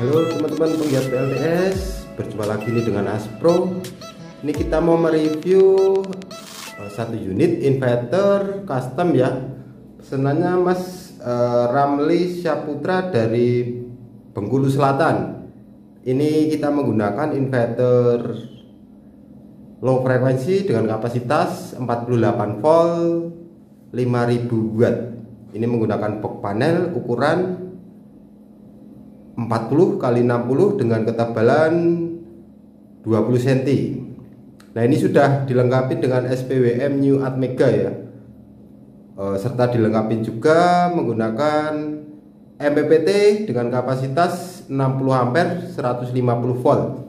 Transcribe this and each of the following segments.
Halo teman-teman penggiat PLTS, berjumpa lagi nih dengan Aspro. Ini kita mau mereview satu unit inverter custom ya. Pesanannya Mas Ramli Syaputra dari Bengkulu Selatan. Ini kita menggunakan inverter low frekuensi dengan kapasitas 48 volt 5000 watt. Ini menggunakan box panel ukuran 40 x 60 dengan ketebalan 20 cm. Nah, ini sudah dilengkapi dengan SPWM New Atmega ya. Serta dilengkapi juga menggunakan MPPT dengan kapasitas 60 ampere 150 volt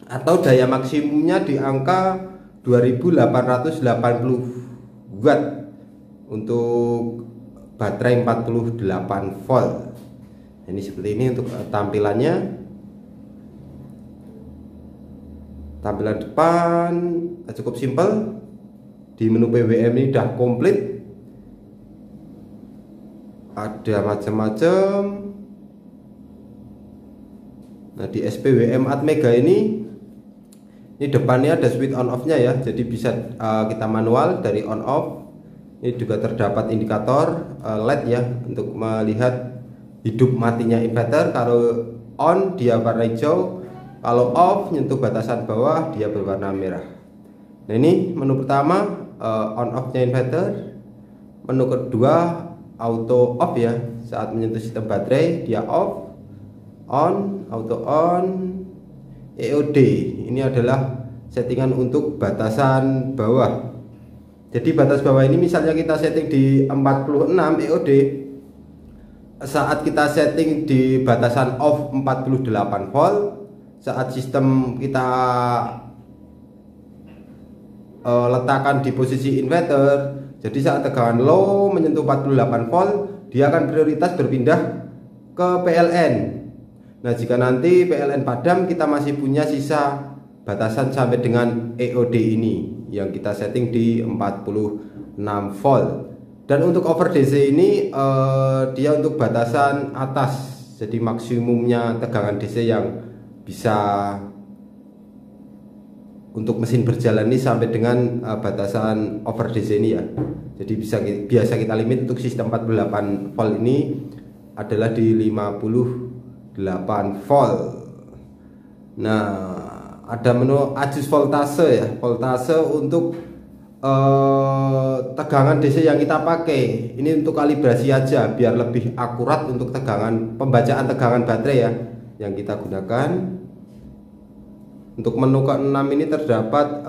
atau daya maksimumnya di angka 2880 watt untuk baterai 48 volt. Ini seperti ini untuk tampilannya. Tampilan depan cukup simpel. Di menu PWM ini sudah komplit. Ada macam-macam. Nah, di SPWM Atmega ini depannya ada switch on off nya ya. Jadi bisa kita manual dari on off. Ini juga terdapat indikator LED ya untuk melihat hidup matinya inverter. Kalau on dia warna hijau, kalau off nyentuh batasan bawah dia berwarna merah. Nah, ini menu pertama on off nya inverter. Menu kedua auto off ya, saat menyentuh sistem baterai dia off, on, auto on, EOD. Ini adalah settingan untuk batasan bawah. Jadi batas bawah ini misalnya kita setting di 46 EOD, saat kita setting di batasan off 48 volt, saat sistem kita letakkan di posisi inverter, jadi saat tegangan low menyentuh 48 volt, dia akan prioritas berpindah ke PLN. Nah, jika nanti PLN padam, kita masih punya sisa batasan sampai dengan EOD ini yang kita setting di 46 volt. Dan untuk over DC ini dia untuk batasan atas, jadi maksimumnya tegangan DC yang bisa untuk mesin berjalan ini sampai dengan batasan over DC ini ya. Jadi biasa kita limit untuk sistem 48 volt ini adalah di 58 volt. Nah, ada menu adjust voltase ya, voltase untuk tegangan DC yang kita pakai. Ini untuk kalibrasi aja biar lebih akurat untuk tegangan pembacaan tegangan baterai ya yang kita gunakan. Untuk menu ke-6 ini terdapat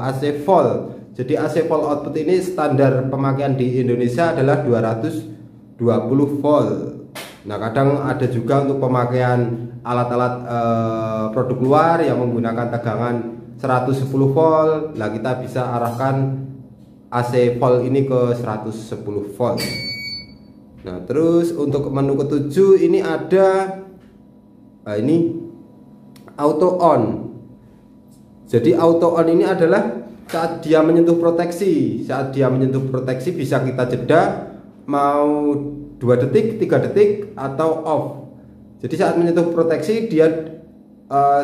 AC volt. Jadi AC volt output ini standar pemakaian di Indonesia adalah 220 volt. Nah, kadang ada juga untuk pemakaian alat-alat produk luar yang menggunakan tegangan 110 volt. Nah, kita bisa arahkan AC volt ini ke 110 volt. Nah, terus untuk menu ke-7 ini ada ini auto on. Jadi auto on ini adalah saat dia menyentuh proteksi. Saat dia menyentuh proteksi bisa kita jeda mau 2 detik, 3 detik atau off. Jadi saat menyentuh proteksi dia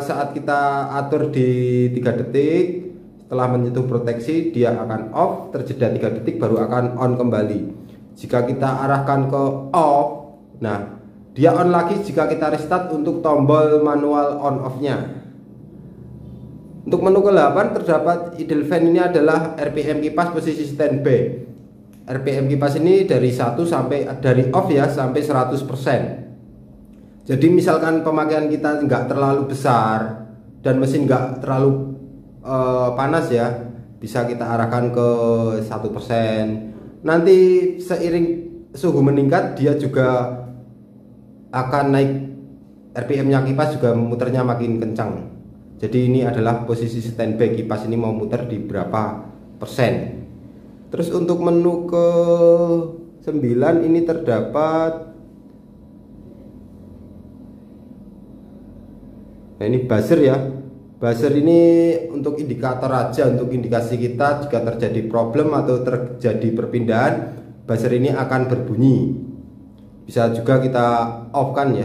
saat kita atur di 3 detik, setelah menyentuh proteksi dia akan off, terjeda 3 detik baru akan on kembali. Jika kita arahkan ke off, nah dia on lagi jika kita restart untuk tombol manual on off nya. Untuk menu ke-8 terdapat idle fan. Ini adalah RPM kipas posisi standby. RPM kipas ini dari 1 sampai dari off ya sampai 100%. Jadi misalkan pemakaian kita nggak terlalu besar dan mesin nggak terlalu panas ya, bisa kita arahkan ke 1%. Nanti seiring suhu meningkat dia juga akan naik, RPM-nya kipas juga muternya makin kencang. Jadi ini adalah posisi standby kipas ini mau muter di berapa persen. Terus untuk menu ke-9 ini terdapat ini buzzer ya. Buzzer ini untuk indikator aja, untuk indikasi kita jika terjadi problem atau terjadi perpindahan, buzzer ini akan berbunyi. Bisa juga kita off kan ya.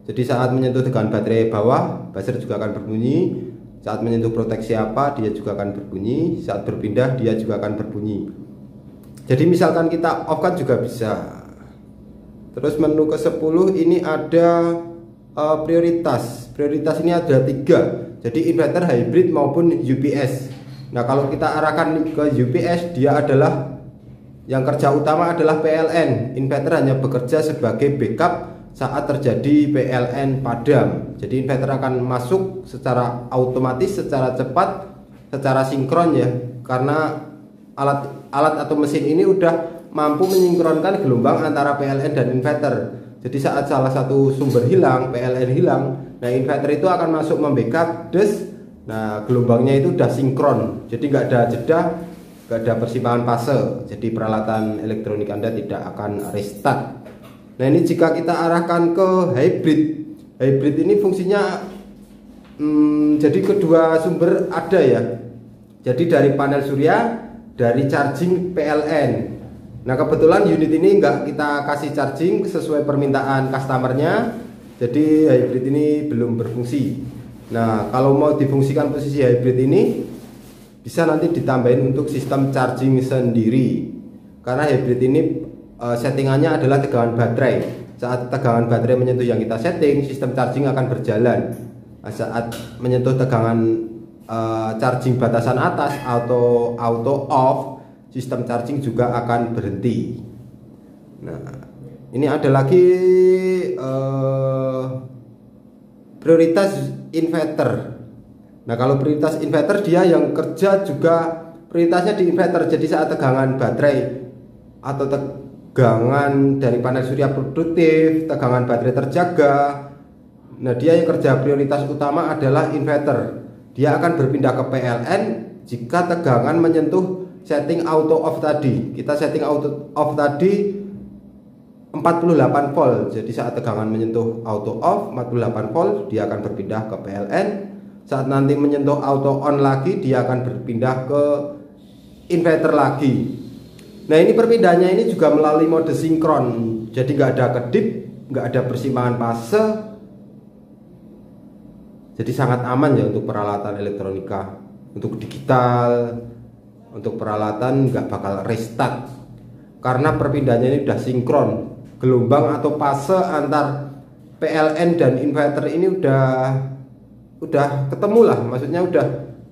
Jadi saat menyentuh tegangan baterai bawah, buzzer juga akan berbunyi. Saat menyentuh proteksi apa, dia juga akan berbunyi. Saat berpindah, dia juga akan berbunyi. Jadi misalkan kita off kan juga bisa. Terus menu ke-10 ini ada prioritas. Prioritas ini ada 3. Jadi inverter, hybrid maupun UPS. Nah kalau kita arahkan ke UPS, dia adalah yang kerja utama adalah PLN. Inverter hanya bekerja sebagai backup saat terjadi PLN padam. Jadi inverter akan masuk secara otomatis, secara cepat, secara sinkron ya. Karena alat atau mesin ini udah mampu mensinkronkan gelombang antara PLN dan inverter. Jadi saat salah satu sumber hilang, PLN hilang, nah inverter itu akan masuk membackup des. Nah gelombangnya itu udah sinkron. Jadi nggak ada jeda, nggak ada persimpangan fase. Jadi peralatan elektronik Anda tidak akan restart. Nah ini jika kita arahkan ke hybrid. Hybrid ini fungsinya jadi kedua sumber ada ya. Jadi dari panel surya, dari charging PLN. Nah kebetulan unit ini nggak kita kasih charging sesuai permintaan customernya. Jadi hybrid ini belum berfungsi. Nah kalau mau difungsikan posisi hybrid ini, bisa nanti ditambahin untuk sistem charging sendiri. Karena hybrid ini settingannya adalah tegangan baterai. Saat tegangan baterai menyentuh yang kita setting, sistem charging akan berjalan. Saat menyentuh tegangan charging batasan atas atau auto off, sistem charging juga akan berhenti. Nah ini ada lagi prioritas inverter. Nah kalau prioritas inverter, dia yang kerja juga prioritasnya di inverter. Jadi saat tegangan baterai atau tegangan dari panel surya produktif, tegangan baterai terjaga, nah dia yang kerja prioritas utama adalah inverter. Dia akan berpindah ke PLN jika tegangan menyentuh setting auto off tadi. Kita setting auto off tadi 48 volt. Jadi saat tegangan menyentuh auto off 48 volt, dia akan berpindah ke PLN. Saat nanti menyentuh auto on lagi, dia akan berpindah ke inverter lagi. Nah ini perpindahannya ini juga melalui mode sinkron. Jadi nggak ada kedip, nggak ada persimpangan fase. Jadi sangat aman ya untuk peralatan elektronika. Untuk digital, untuk peralatan nggak bakal restart. Karena perpindahannya ini udah sinkron. Gelombang atau fase antar PLN dan inverter ini udah ketemu lah. Maksudnya udah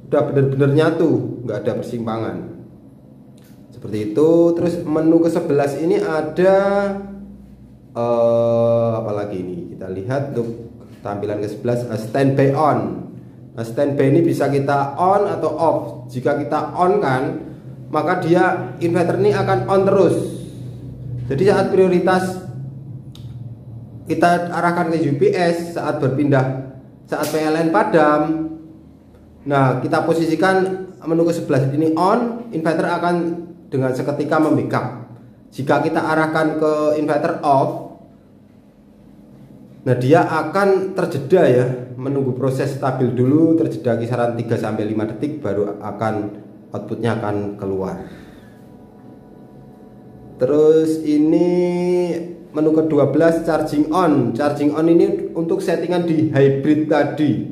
bener-bener nyatu, nggak ada persimpangan. Seperti itu. Terus menu ke-11 ini ada apa lagi ini? Kita lihat untuk tampilan ke-11 standby on. Nah, standby ini bisa kita on atau off. Jika kita on kan, maka dia inverter ini akan on terus. Jadi saat prioritas kita arahkan ke UPS, saat berpindah, saat PLN padam, nah kita posisikan menu ke-11 ini on, inverter akan dengan seketika membackup. Jika kita arahkan ke inverter off, nah dia akan terjeda ya, menunggu proses stabil dulu, terjeda kisaran 3-5 detik baru akan outputnya akan keluar. Terus ini menu ke-12 charging on. Charging on ini untuk settingan di hybrid tadi.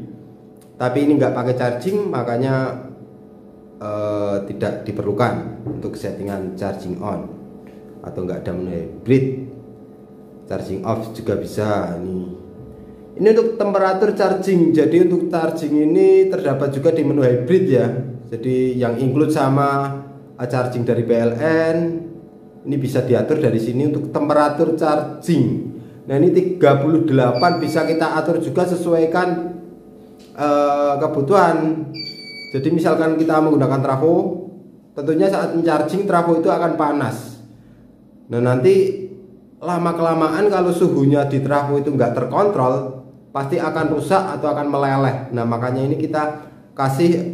Tapi ini nggak pakai charging, makanya tidak diperlukan untuk settingan charging on. Atau nggak ada menu hybrid. Charging off juga bisa. Ini untuk temperatur charging. Jadi untuk charging ini terdapat juga di menu hybrid ya. Jadi yang include sama charging dari PLN. Ini bisa diatur dari sini untuk temperatur charging. Nah ini 38 bisa kita atur juga sesuaikan kebutuhan. Jadi misalkan kita menggunakan trafo, tentunya saat charging trafo itu akan panas. Nah nanti lama-kelamaan kalau suhunya di trafo itu nggak terkontrol, pasti akan rusak atau akan meleleh. Nah makanya ini kita kasih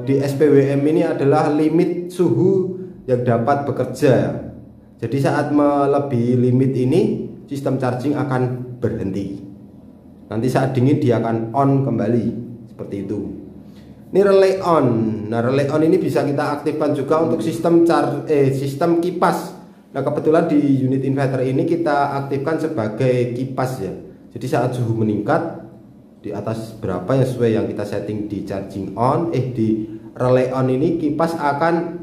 di SPWM ini adalah limit suhu yang dapat bekerja. Jadi saat melebihi limit ini, sistem charging akan berhenti. Nanti saat dingin dia akan on kembali, seperti itu. Ini relay on. Nah relay on ini bisa kita aktifkan juga untuk sistem sistem kipas. Nah kebetulan di unit inverter ini kita aktifkan sebagai kipas ya. Jadi saat suhu meningkat di atas berapa yang sesuai yang kita setting di charging on, di relay on ini, kipas akan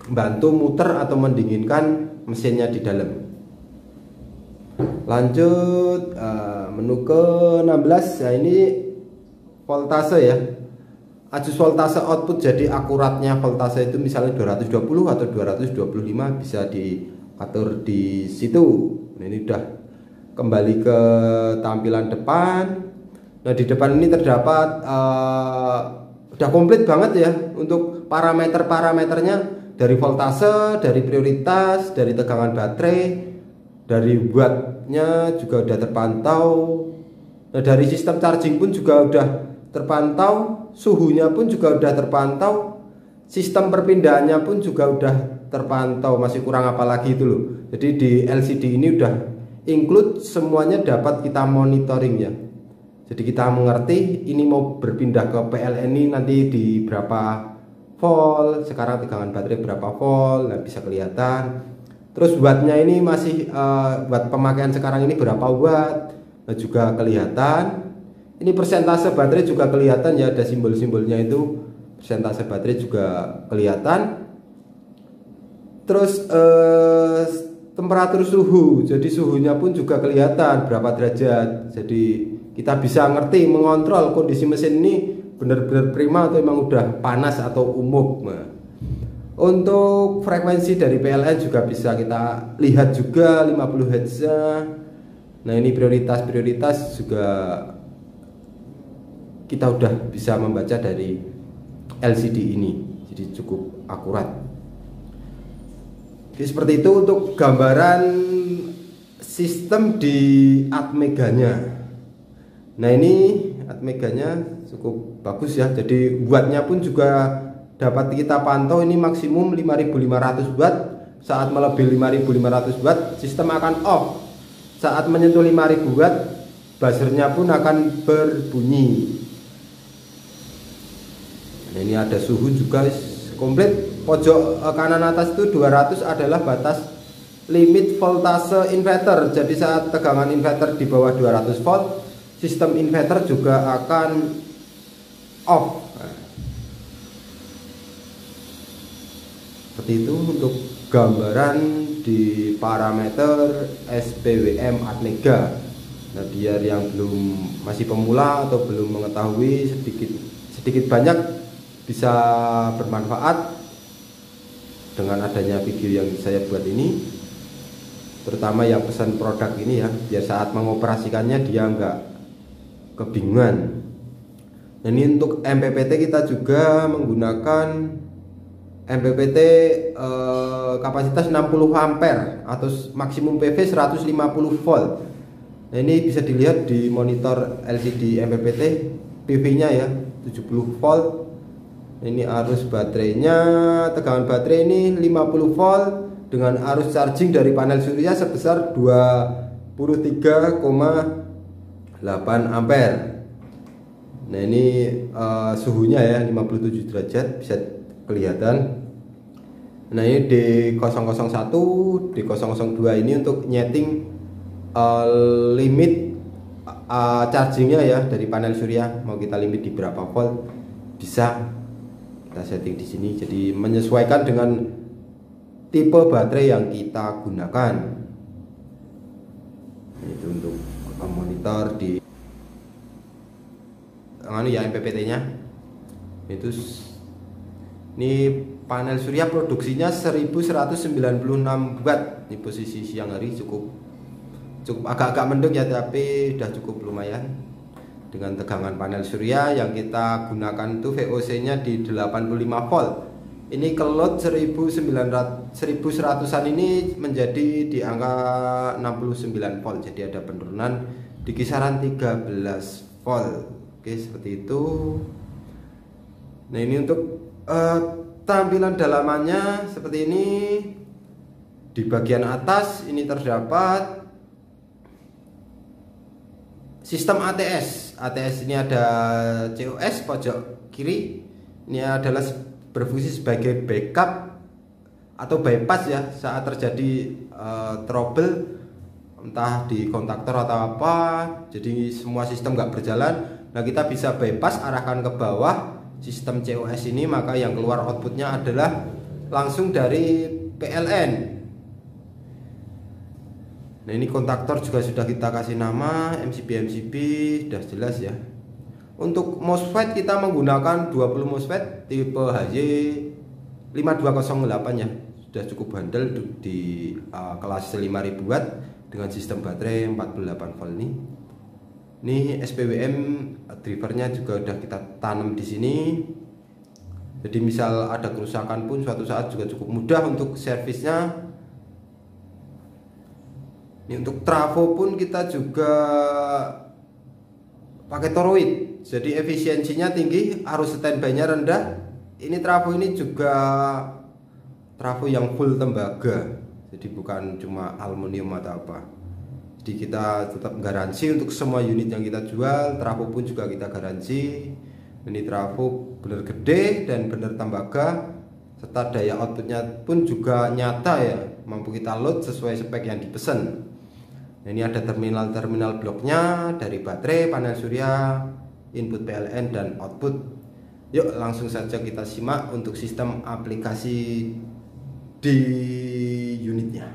bantu muter atau mendinginkan mesinnya di dalam. Lanjut menu ke 16. Nah ini voltase ya, ajus voltase output. Jadi akuratnya voltase itu misalnya 220 atau 225 bisa diatur di situ. Nah, ini udah kembali ke tampilan depan. Nah di depan ini terdapat udah komplit banget ya untuk parameternya, dari voltase, dari prioritas, dari tegangan baterai, dari wattnya juga udah terpantau. Nah dari sistem charging pun juga udah terpantau, suhunya pun juga udah terpantau, sistem perpindahannya pun juga udah terpantau. Masih kurang apa lagi itu loh. Jadi di LCD ini udah include semuanya, dapat kita monitoring ya. Jadi kita mengerti ini mau berpindah ke PLN ini nanti di berapa volt, sekarang tegangan baterai berapa volt, nah bisa kelihatan. Terus wattnya ini masih watt pemakaian sekarang ini berapa watt, nah juga kelihatan. Ini persentase baterai juga kelihatan ya, ada simbol-simbolnya itu, persentase baterai juga kelihatan. Terus temperatur suhu, jadi suhunya pun juga kelihatan berapa derajat. Jadi kita bisa ngerti mengontrol kondisi mesin ini benar-benar prima atau emang udah panas atau umum. Nah, untuk frekuensi dari PLN juga bisa kita lihat juga 50 Hz. Nah ini prioritas juga kita udah bisa membaca dari LCD ini, jadi cukup akurat. Jadi seperti itu untuk gambaran sistem di Atmega-nya. Nah ini Atmega-nya cukup bagus ya, jadi wattnya pun juga dapat kita pantau. Ini maksimum 5500 watt. Saat melebihi 5500 watt sistem akan off. Saat menyentuh 5000 watt buzzernya pun akan berbunyi. Nah, ini ada suhu juga komplit. Pojok kanan atas itu 200 adalah batas limit voltase inverter. Jadi saat tegangan inverter di bawah 200 volt, sistem inverter juga akan off. Nah, seperti itu untuk gambaran di parameter SPWM Atmega. Nah biar yang masih pemula atau belum mengetahui, sedikit banyak bisa bermanfaat dengan adanya video yang saya buat ini, terutama yang pesan produk ini ya, biar saat mengoperasikannya dia nggak kebingungan. Nah ini untuk MPPT kita juga menggunakan MPPT kapasitas 60 ampere atau maksimum PV 150 volt. Nah ini bisa dilihat di monitor LCD MPPT PV nya ya 70 volt. Ini arus baterainya, tegangan baterai ini 50 volt dengan arus charging dari panel surya sebesar 23,8 ampere. Nah ini suhunya ya 57 derajat bisa kelihatan. Nah ini D001, D002 ini untuk nyeting limit chargingnya ya dari panel surya. Mau kita limit di berapa volt bisa kita setting di sini. Jadi menyesuaikan dengan tipe baterai yang kita gunakan. Itu untuk monitor di ya MPPT-nya. Itu ini panel surya produksinya 1196 watt. Ini posisi siang hari cukup agak-agak mendung ya, tapi udah cukup lumayan. Dengan tegangan panel surya yang kita gunakan itu VOC-nya di 85 volt. Ini ke load 1100-an ini menjadi di angka 69 volt. Jadi ada penurunan di kisaran 13 volt. Oke, seperti itu. Nah, ini untuk tampilan dalamannya seperti ini. Di bagian atas ini terdapat sistem ATS. ATS ini ada COS pojok kiri. Ini adalah berfungsi sebagai backup atau bypass ya saat terjadi trouble entah di kontaktor atau apa, jadi semua sistem nggak berjalan. Nah, kita bisa bypass, arahkan ke bawah sistem COS ini, maka yang keluar outputnya adalah langsung dari PLN. Nah, ini kontaktor juga sudah kita kasih nama MCB sudah jelas ya. Untuk MOSFET kita menggunakan 20 MOSFET tipe HJ5208 ya. Sudah cukup bandel di kelas 5000 watt dengan sistem baterai 48 volt ini. Ini SPWM drivernya juga udah kita tanam di sini. Jadi misal ada kerusakan pun suatu saat juga cukup mudah untuk servisnya. Ini untuk trafo pun kita juga pakai toroid. Jadi efisiensinya tinggi, arus standby-nya rendah. Ini trafo ini juga trafo yang full tembaga, jadi bukan cuma aluminium atau apa. Jadi kita tetap garansi untuk semua unit yang kita jual. Trafo pun juga kita garansi. Ini trafo bener gede dan bener tembaga, serta daya outputnya pun juga nyata ya, mampu kita load sesuai spek yang dipesan. Nah, ini ada terminal bloknya dari baterai, panel surya, input PLN dan output. Yuk langsung saja kita simak untuk sistem aplikasi di unitnya.